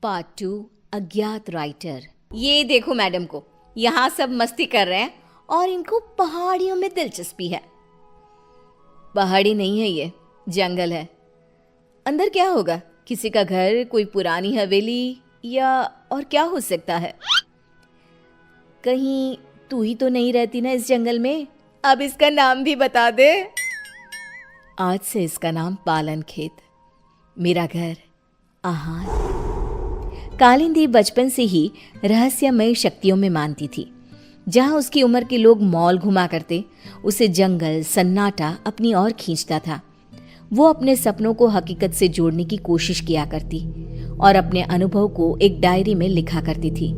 Part 2 अज्ञात writer. ये देखो मैडम को, यहाँ सब मस्ती कर रहे हैं और इनको पहाड़ियों में दिलचस्पी है। पहाड़ी नहीं है, ये जंगल है। अंदर क्या होगा? किसी का घर, कोई पुरानी हवेली, या और क्या हो सकता है? कहीं तू ही तो नहीं रहती ना इस जंगल में? अब इसका नाम भी बता दे। आज से इसका नाम पालन खेत, मेरा घर, आहार। कालिंदी बचपन से ही रहस्यमय शक्तियों में मानती थी। जहां उसकी उम्र के लोग मॉल घुमा करते, उसे जंगल, सन्नाटा अपनी ओर खींचता था। वो अपने सपनों को हकीकत से जोड़ने की कोशिश किया करती और अपने अनुभव को एक डायरी में लिखा करती थी,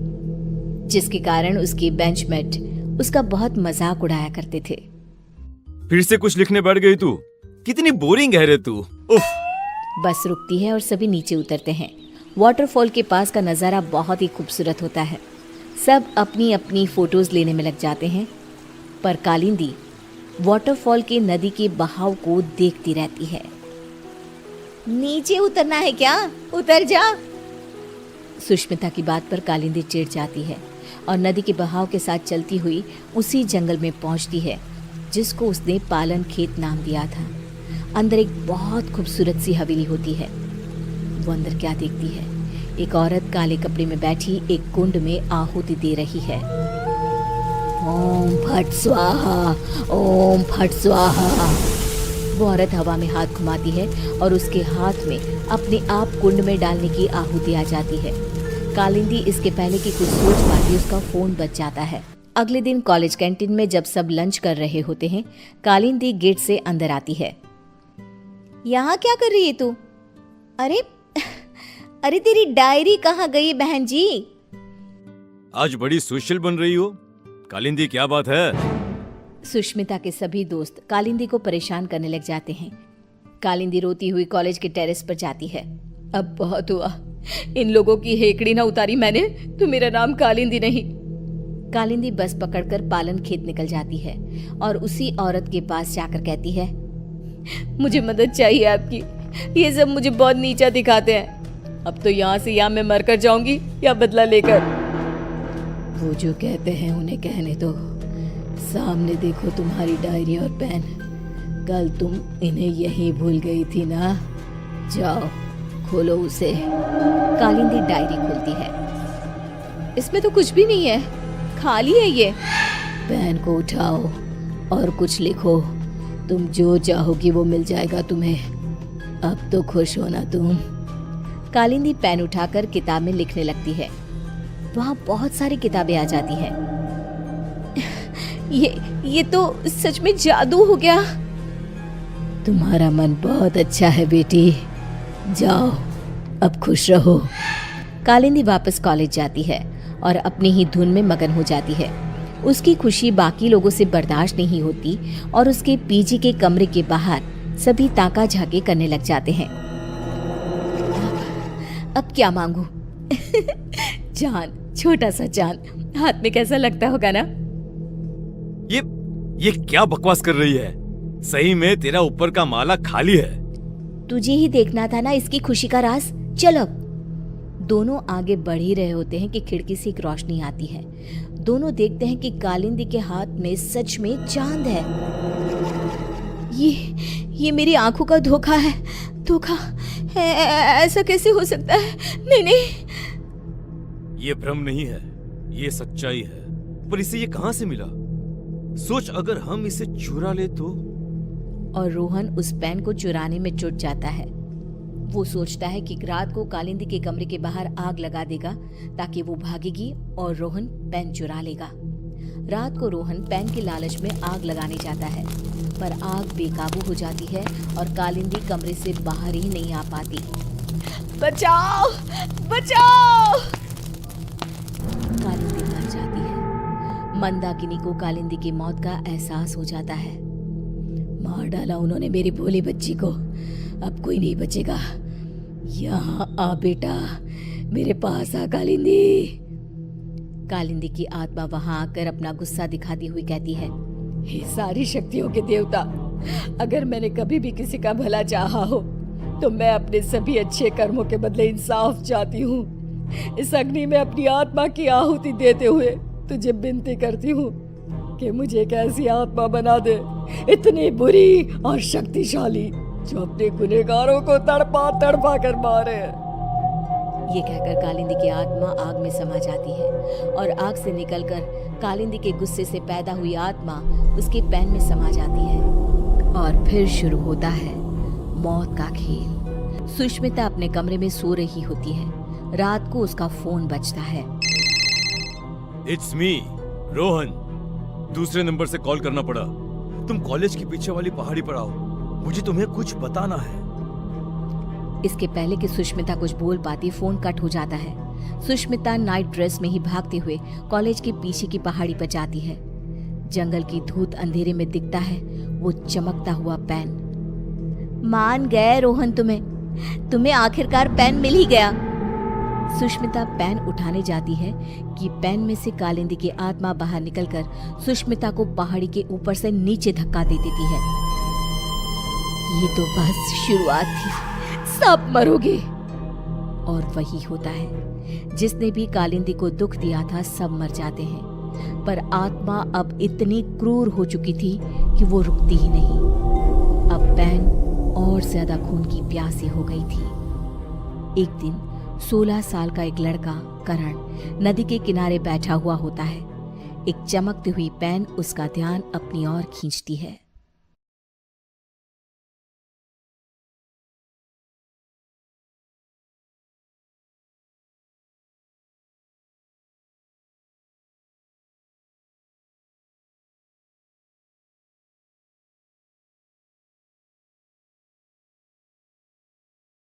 जिसके कारण उसके बेंचमेट उसका बहुत मजाक उड़ाया करते थे। फिर से कुछ लिखने बैठ गई तू? कितनी बोरिंग है रे तू। उफ। बस रुकती है और सभी नीचे उतरते हैं। वाटरफॉल के पास का नज़ारा बहुत ही खूबसूरत होता है। सब अपनी अपनी फोटोज लेने में लग जाते हैं, पर कालिंदी वाटरफॉल के नदी के बहाव को देखती रहती है। नीचे उतरना है क्या? उतर जा। सुष्मिता की बात पर कालिंदी चिढ़ जाती है और नदी के बहाव के साथ चलती हुई उसी जंगल में पहुंचती है जिसको उसने पालन खेत नाम दिया था। अंदर एक बहुत खूबसूरत सी हवेली होती है। वो अंदर क्या देखती है? एक औरत काले कपड़े में बैठी एक कुंड में आहुति दे रही है। ओम फट स्वाहा, ओम फट स्वाहा। वो औरत हवा में हाथ घुमाती है और उसके हाथ में अपने आप कुंड में डालने की आहुति आ जाती है। कालिंदी इसके पहले कि कुछ सोच पाती, उसका फोन बज जाता है। अगले दिन कॉलेज कैंटीन में जब सब लंच कर रहे होते हैं, कालिंदी गेट से अंदर आती है। यहाँ क्या कर रही है तू? अरे तेरी डायरी कहाँ गई बहन जी? आज बड़ी सोशल बन रही हो कालिंदी, क्या बात है? सुष्मिता के सभी दोस्त कालिंदी को परेशान करने लग जाते हैं। कालिंदी रोती हुई कॉलेज के टेरेस पर जाती है। अब बहुत हुआ, इन लोगों की हेकड़ी ना उतारी मैंने तो मेरा नाम कालिंदी नहीं। कालिंदी बस पकड़कर पालन खेत निकल जाती है और उसी औरत के पास जाकर कहती है, मुझे मदद चाहिए आपकी। ये सब मुझे बहुत नीचा दिखाते हैं। अब तो यहाँ से या मैं मरकर जाऊंगी या बदला लेकर। वो जो कहते हैं उन्हें कहने दो। सामने देखो तुम्हारी डायरी और पेन। कल तुम इन्हें यहीं भूल गई थी ना? जाओ खोलो उसे। कालिंदी डायरी खोलती है। इसमें तो कुछ भी नहीं है, खाली है ये। पेन को उठाओ और कुछ लिखो। तुम जो चाहोगी वो मिल जाएगा तुम्हें। अब तो खुश हो ना तुम? कालिंदी पेन उठाकर किताब में लिखने लगती है। वहाँ बहुत सारी किताबें आ जाती हैं। ये तो सच में जादू हो गया। तुम्हारा मन बहुत अच्छा है बेटी, जाओ अब खुश रहो। कालिंदी वापस कॉलेज जाती है और अपनी ही धुन में मगन हो जाती है। उसकी खुशी बाकी लोगों से बर्दाश्त नहीं होती और उसके पीजी के कमरे के बाहर सभी ताका झाके करने लग जाते हैं। अब क्या मांगू? चांद, छोटा सा चांद हाथ में कैसा लगता होगा ना? ये क्या बकवास कर रही है? सही में तेरा ऊपर का माला खाली है। तुझे ही देखना था ना इसकी खुशी का राज। चल अब। दोनों आगे बढ़ ही रहे होते हैं कि खिड़की से एक रोशनी आती है। दोनों देखते हैं कि कालिंदी के हाथ में सच में चांद है। ये मेरी आंखों का धोखा है। धोखा है? ऐसा कैसे हो सकता है? नहीं। ये भ्रम नहीं है, ये सच्चाई है। पर इसे ये कहां से मिला? सोच, अगर हम इसे चुरा ले तो? और रोहन उस पेन को चुराने में जुट जाता है। वो सोचता है कि रात को कालिंदी के कमरे के बाहर आग लगा देगा ताकि वो भागेगी और रोहन पेन चुरा लेगा। रात को रोहन पेन के लालच में आग लगाने जाता है, पर आग बेकाबू हो जाती है और कालिंदी कमरे से बाहर ही नहीं आ पाती। बचाओ, बचाओ! कालिंदी मर जाती है। मंदाकिनी को कालिंदी की मौत का एहसास हो जाता है। मार डाला उन्होंने मेरी भोली बच्ची को, अब कोई नहीं बचेगा। यहाँ आ बेटा, मेरे पास आ कालिंदी। कालिंदी की आत्मा वहां आकर अपना गुस्सा दिखाती हुई कहती है, हे सारी शक्तियों के देवता, अगर मैंने कभी भी किसी का भला चाहा हो तो मैं अपने सभी अच्छे कर्मों के बदले इंसाफ चाहती हूँ। इस अग्नि में अपनी आत्मा की आहुति देते हुए तुझे विनती करती हूँ कि मुझे एक ऐसी आत्मा बना दे, इतनी बुरी और शक्तिशाली, जो अपने गुनहगारों को तड़पा तड़पा कर मारे। ये कहकर कालिंदी की आत्मा आग में समा जाती है और आग से निकलकर कालिंदी के गुस्से से पैदा हुई आत्मा उसके पैन में समा जाती है और फिर शुरू होता है मौत का खेल। सुष्मिता अपने कमरे में सो रही होती है। रात को उसका फोन बजता है। It's me, Rohan. दूसरे नंबर से कॉल करना पड़ा। तुम कॉलेज के पीछे वाली पहाड़ी पर आओ, मुझे तुम्हें कुछ बताना है। इसके पहले कि सुष्मिता कुछ बोल पाती, फोन कट हो जाता है। सुष्मिता नाइट ड्रेस में ही भागते हुए कॉलेज के पीछे की पहाड़ी पर जाती है। जंगल की धूत अंधेरे में दिखता है वो चमकता हुआ पेन। मान गए रोहन, तुम्हें आखिरकार पेन मिल ही गया। सुष्मिता पेन उठाने जाती है कि पेन में से कालिंदी की आत्मा बाहर निकलकर सुष्मिता को पहाड़ी के ऊपर से नीचे धक्का दे देती है। ये तो बस शुरुआत थी, सब मरोगे। और वही होता है, जिसने भी कालिंदी को दुख दिया था सब मर जाते हैं। पर आत्मा अब इतनी क्रूर हो चुकी थी कि वो रुकती ही नहीं। अब पेन और ज्यादा खून की प्यासी हो गई थी। एक दिन 16 साल का एक लड़का करण नदी के किनारे बैठा हुआ होता है। एक चमकती हुई पेन उसका ध्यान अपनी ओर खींचती है।